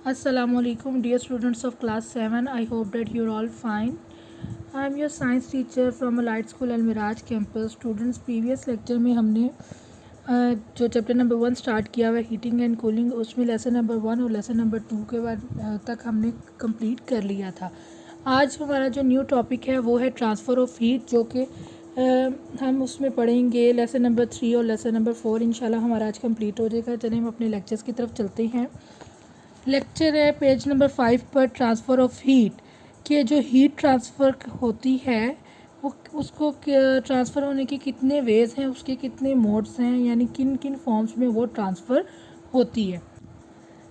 Assalamualaikum dear students of class 7. I hope that you're all fine. I am your science teacher from Light School Al Miraj campus. Students, previous lecture में हमने जो chapter number 1 start किया हुआ है heating and cooling, उसमें lesson number 1 और lesson number 2 के बाद तक हमने कंप्लीट कर लिया था। आज हमारा जो न्यू टॉपिक है वो है ट्रांसफ़र ऑफ हीट, जो कि हम उसमें पढ़ेंगे लेसन नंबर 3 और लेसन नंबर 4। इंशाल्लाह हमारा आज कंप्लीट हो जाएगा। चलिए हम अपने लेक्चर्स की तरफ चलते हैं। लेक्चर है पेज नंबर 5 पर ट्रांसफ़र ऑफ हीट, कि जो हीट ट्रांसफ़र होती है वो उसको ट्रांसफ़र होने के कितने वेज हैं, उसके कितने मोड्स हैं, यानी किन किन फॉर्म्स में वो ट्रांसफ़र होती है।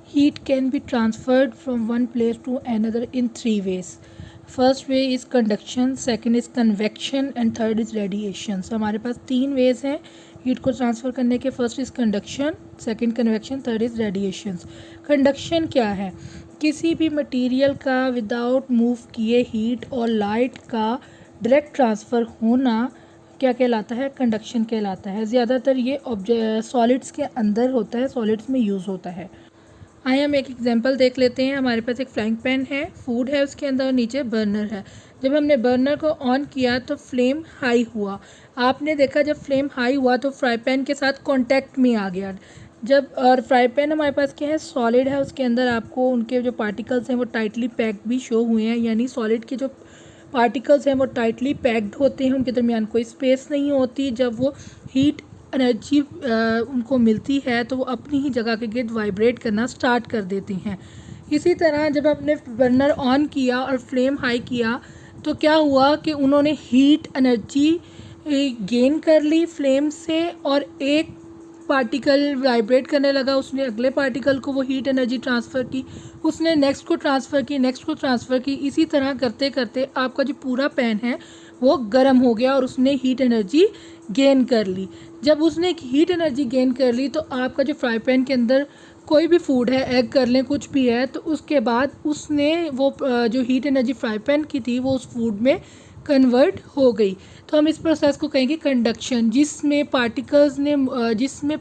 Heat can be transferred from one place to another in 3 ways. First way is conduction, second is convection and third is radiation. हमारे पास 3 वेज हैं हीट को ट्रांसफ़र करने के। First is conduction, second convection, third is radiations. Conduction क्या है? किसी भी मटेरियल का विदाउट मूव किए हीट और लाइट का डायरेक्ट ट्रांसफ़र होना क्या कहलाता है? कंडक्शन कहलाता है। ज़्यादातर ये सॉलिड्स के अंदर होता है, सॉलिड्स में यूज़ होता है। आइए हम एक एग्जांपल देख लेते हैं। हमारे पास एक फ्राइंग पैन है, फूड है उसके अंदर और नीचे बर्नर है। जब हमने बर्नर को ऑन किया तो फ्लेम हाई हुआ। आपने देखा जब फ्लेम हाई हुआ तो फ्राई पैन के साथ कांटेक्ट में आ गया। जब और फ्राई पैन हमारे पास क्या है? सॉलिड है, उसके अंदर आपको उनके जो पार्टिकल्स हैं वो टाइटली पैक्ड भी शो हुए हैं, यानी सॉलिड के जो पार्टिकल्स हैं वो टाइटली पैक्ड होते हैं, उनके दरमियान कोई स्पेस नहीं होती। जब वो हीट एनर्जी उनको मिलती है तो वो अपनी ही जगह के गिर्द वाइब्रेट करना स्टार्ट कर देते हैं। इसी तरह जब आपने बर्नर ऑन किया और फ्लेम हाई किया तो क्या हुआ कि उन्होंने हीट एनर्जी गेन कर ली फ्लेम से, और एक पार्टिकल वाइब्रेट करने लगा, उसने अगले पार्टिकल को वो हीट एनर्जी ट्रांसफ़र की, उसने नेक्स्ट को ट्रांसफ़र की, नेक्स्ट को ट्रांसफ़र की। इसी तरह करते करते आपका जो पूरा पैन है वो गर्म हो गया और उसने हीट एनर्जी गेन कर ली। जब उसने हीट एनर्जी गेन कर ली तो आपका जो फ्राई पैन के अंदर कोई भी फूड है, एग कर लें, कुछ भी है, तो उसके बाद उसने वो जो हीट एनर्जी फ्राई पैन की थी वो उस फूड में कन्वर्ट हो गई। तो हम इस प्रोसेस को कहेंगे कंडक्शन, जिसमें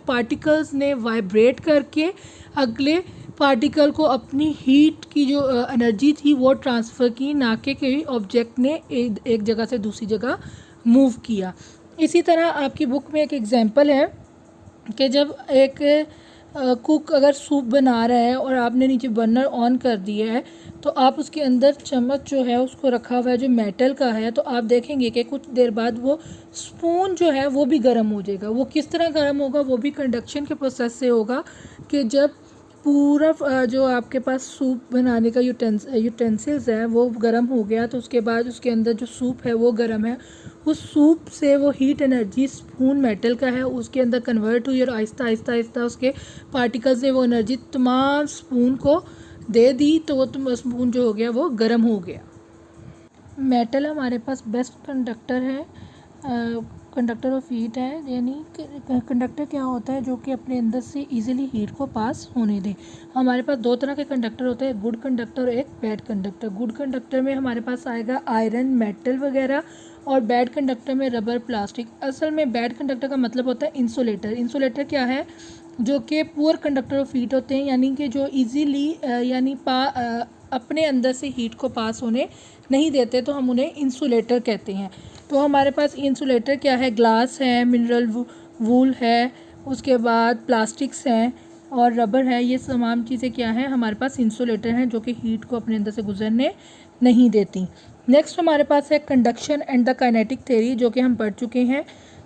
पार्टिकल्स ने वाइब्रेट करके अगले पार्टिकल को अपनी हीट की जो एनर्जी थी वो ट्रांसफ़र की, ना कि कोई ऑब्जेक्ट ने एक जगह से दूसरी जगह मूव किया। इसी तरह आपकी बुक में एक एग्जांपल है कि जब एक कुक अगर सूप बना रहा है और आपने नीचे बर्नर ऑन कर दिया है तो आप उसके अंदर चम्मच जो है उसको रखा हुआ है जो मेटल का है, तो आप देखेंगे कि कुछ देर बाद वो स्पून जो है वो भी गर्म हो जाएगा। वो किस तरह गर्म होगा? वो भी कंडक्शन के प्रोसेस से होगा कि जब पूरा जो आपके पास सूप बनाने का यूटेंसिल्स है वो गर्म हो गया तो उसके बाद उसके अंदर जो सूप है वो गर्म है, उस सूप से वो हीट एनर्जी स्पून मेटल का है उसके अंदर कन्वर्ट हुई और आहिस्ता आहिस्ता आहिस्ता उसके पार्टिकल्स ने वो एनर्जी तमाम स्पून को दे दी, तो वो स्पून जो हो गया वो गर्म हो गया। मेटल हमारे पास बेस्ट कंडक्टर है, कंडक्टर ऑफ हीट है। यानी कंडक्टर क्या होता है? जो कि अपने अंदर से इजीली हीट को पास होने दे। हमारे पास 2 तरह के कंडक्टर होते हैं, गुड कंडक्टर और एक बैड कंडक्टर। गुड कंडक्टर में हमारे पास आएगा आयरन, मेटल वगैरह, और बैड कंडक्टर में रबर, प्लास्टिक। असल में बैड कंडक्टर का मतलब होता है इंसुलेटर। इंसुलेटर क्या है? जो कि पुअर कंडक्टर ऑफ हीट होते हैं, यानी कि जो ईजीली अपने अंदर से हीट को पास होने नहीं देते, तो हम उन्हें इंसुलेटर कहते हैं। तो हमारे पास इंसुलेटर क्या है? ग्लास है, मिनरल वूल है, उसके बाद प्लास्टिक्स हैं और रबर है। ये तमाम चीज़ें क्या हैं? हमारे पास इंसुलेटर हैं जो कि हीट को अपने अंदर से गुजरने नहीं देती। नेक्स्ट हमारे पास है conduction and the kinetic theory, जो कि हम पढ़ चुके हैं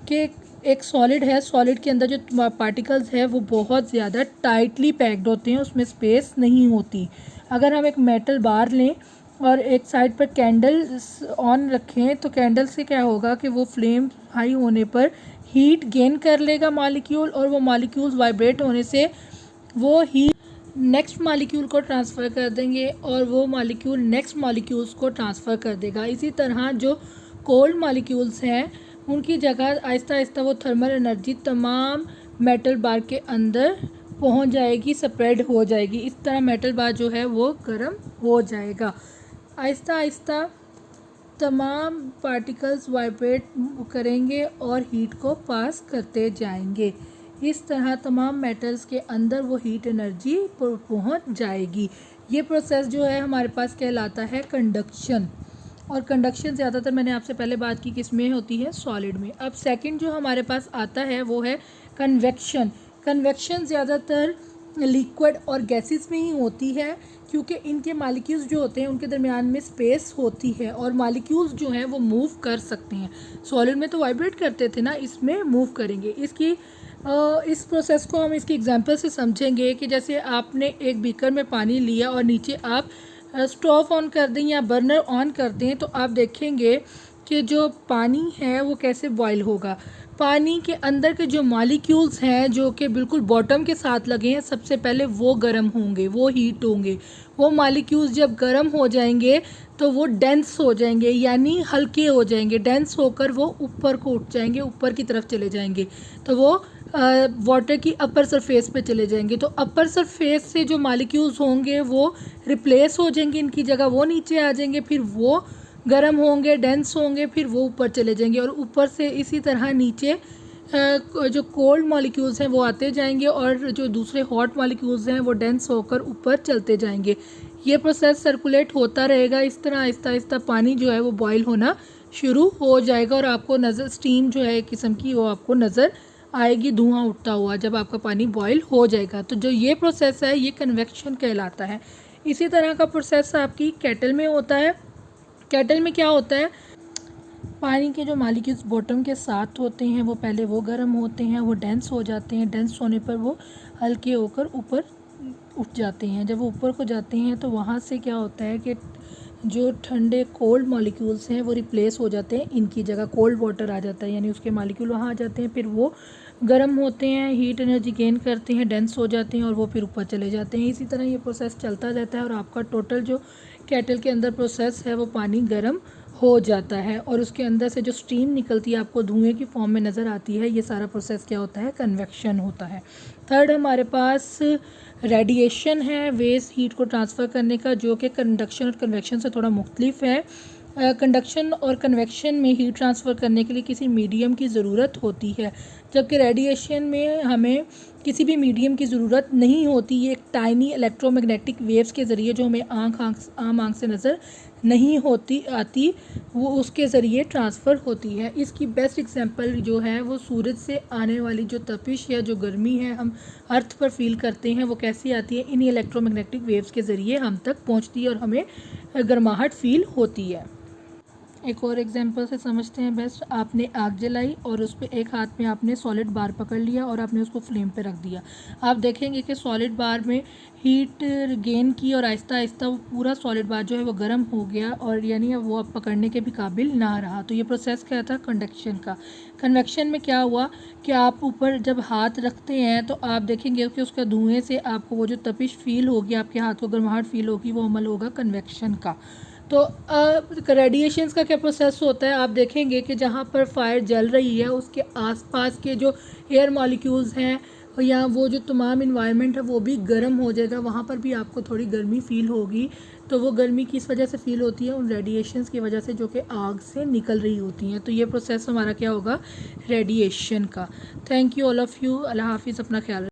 कि एक सॉलिड है, सॉलिड के अंदर जो पार्टिकल्स है वो बहुत ज़्यादा टाइटली पैक्ड होते हैं, उसमें स्पेस नहीं होती। अगर हम एक मेटल बार लें और एक साइड पर कैंडल ऑन रखें तो कैंडल से क्या होगा कि वो फ्लेम हाई होने पर हीट गेन कर लेगा मॉलिक्यूल, और वो मॉलिक्यूल्स वाइब्रेट होने से वो हीट नेक्स्ट मॉलिक्यूल को ट्रांसफ़र कर देंगे और वो मॉलिक्यूल नेक्स्ट मॉलिक्यूल्स को ट्रांसफ़र कर देगा। इसी तरह जो कोल्ड मॉलिक्यूल्स हैं उनकी जगह आहिस्ता आहिस्ता वो थर्मल एनर्जी तमाम मेटल बार के अंदर पहुंच जाएगी, स्प्रेड हो जाएगी। इस तरह मेटल बार जो है वो गर्म हो जाएगा। आहिस्ता आहिस्ता तमाम पार्टिकल्स वाइब्रेट करेंगे और हीट को पास करते जाएंगे। इस तरह तमाम मेटल्स के अंदर वो हीट एनर्जी पहुंच जाएगी। ये प्रोसेस जो है हमारे पास कहलाता है कंडक्शन। और कंडक्शन ज़्यादातर मैंने आपसे पहले बात की किसमें होती है, सॉलिड में। अब सेकंड जो हमारे पास आता है वो है कन्वेक्शन। कन्वेक्शन ज़्यादातर लिक्विड और गैसेस में ही होती है, क्योंकि इनके मालिक्यूल्स जो होते हैं उनके दरमियान में स्पेस होती है और मालिक्यूल्स जो हैं वो मूव कर सकते हैं। सॉलिड में तो वाइब्रेट करते थे ना, इसमें मूव करेंगे। इस प्रोसेस को हम इसकी एग्जांपल से समझेंगे कि जैसे आपने एक बीकर में पानी लिया और नीचे आप स्टोव ऑन कर दें या बर्नर ऑन कर दें, तो आप देखेंगे कि जो पानी है वो कैसे बॉयल होगा। पानी के अंदर के जो मॉलिक्यूल्स हैं जो कि बिल्कुल बॉटम के साथ लगे हैं, सबसे पहले वो गर्म होंगे, वो हीट होंगे। वो मॉलिक्यूल्स जब गर्म हो जाएंगे तो वो डेंस हो जाएंगे, यानी हल्के हो जाएंगे। डेंस होकर वो ऊपर को उठ जाएंगे, ऊपर की तरफ चले जाएंगे, तो वो वाटर की अपर सरफेस पे चले जाएंगे। तो अपर सरफेस से जो मॉलिक्यूल्स होंगे वो रिप्लेस हो जाएंगे, इनकी जगह वो नीचे आ जाएंगे, फिर वो गर्म होंगे, डेंस होंगे, फिर वो ऊपर चले जाएंगे। और ऊपर से इसी तरह नीचे जो कोल्ड मॉलिक्यूल्स हैं वो आते जाएंगे और जो दूसरे हॉट मॉलिक्यूल्स हैं वो डेंस होकर ऊपर चलते जाएंगे। ये प्रोसेस सर्कुलेट होता रहेगा। इस तरह आहिस्ता आहिस्ता पानी जो है वो बॉयल होना शुरू हो जाएगा और आपको नज़र, स्टीम जो है एक किस्म की, वो आपको नज़र आएगी धुआं उठता हुआ जब आपका पानी बॉयल हो जाएगा। तो जो ये प्रोसेस है ये कन्वेक्शन कहलाता है। इसी तरह का प्रोसेस आपकी केटल में होता है। केटल में क्या होता है, पानी के जो मॉलिक्यूल्स बॉटम के साथ होते हैं वो पहले वो गर्म होते हैं, वो डेंस हो जाते हैं। डेंस होने पर वो हल्के होकर ऊपर उठ जाते हैं। जब वो ऊपर को जाते हैं तो वहाँ से क्या होता है कि जो ठंडे कोल्ड मॉलिक्यूल्स हैं वो रिप्लेस हो जाते हैं, इनकी जगह कोल्ड वाटर आ जाता है, यानी उसके मॉलिक्यूल वहाँ आ जाते हैं। फिर वो गर्म होते हैं, हीट एनर्जी गेन करते हैं, डेंस हो जाते हैं और वो फिर ऊपर चले जाते हैं। इसी तरह ये प्रोसेस चलता रहता है और आपका टोटल जो केटल के अंदर प्रोसेस है वो पानी गर्म हो जाता है और उसके अंदर से जो स्टीम निकलती है आपको धुएं की फॉर्म में नज़र आती है। ये सारा प्रोसेस क्या होता है, कन्वेक्शन होता है। थर्ड हमारे पास रेडिएशन है, वेस्ट हीट को ट्रांसफ़र करने का, जो कि कंडक्शन और कन्वेक्शन से थोड़ा मुख्तलिफ है। कंडक्शन और कन्वेक्शन में हीट ट्रांसफ़र करने के लिए किसी मीडियम की ज़रूरत होती है, जबकि रेडिएशन में हमें किसी भी मीडियम की ज़रूरत नहीं होती। ये एक टाइनी इलेक्ट्रोमैग्नेटिक वेव्स के ज़रिए, जो हमें आम आँख से नज़र नहीं होती आती, वो उसके ज़रिए ट्रांसफ़र होती है। इसकी बेस्ट एग्जांपल जो है वो सूरज से आने वाली जो तपिश या जो गर्मी है हम अर्थ पर फील करते हैं, वो कैसी आती है, इन इलेक्ट्रोमैग्नेटिक वेव्स के ज़रिए हम तक पहुंचती है और हमें गर्माहट फील होती है। एक और एग्जांपल से समझते हैं बेस्ट। आपने आग जलाई और उस पर एक हाथ में आपने सॉलिड बार पकड़ लिया और आपने उसको फ्लेम पे रख दिया। आप देखेंगे कि सॉलिड बार में हीट गेन की और आहिस्ता आहिस्ता वो पूरा सॉलिड बार जो है वो गर्म हो गया और यानी अब वो अब पकड़ने के भी काबिल ना रहा। तो ये प्रोसेस क्या था, कंडक्शन का। कन्वेक्शन में क्या हुआ कि आप ऊपर जब हाथ रखते हैं तो आप देखेंगे कि उसका धुएँ से आपको वो जो तपिश फील होगी, आपके हाथ को गर्माहट फील होगी, वो अमल होगा कन्वेक्शन का। तो रेडिएशंस का क्या प्रोसेस होता है, आप देखेंगे कि जहाँ पर फायर जल रही है उसके आसपास के जो एयर मॉलिक्यूल्स हैं या वो जो तमाम इन्वायरमेंट है वो भी गर्म हो जाएगा, वहाँ पर भी आपको थोड़ी गर्मी फील होगी। तो वो गर्मी किस वजह से फील होती है, उन रेडिएशंस की वजह से जो कि आग से निकल रही होती हैं। तो ये प्रोसेस हमारा क्या होगा, रेडिएशन का। Thank you all of you. Allah हाफिज़, अपना ख्याल।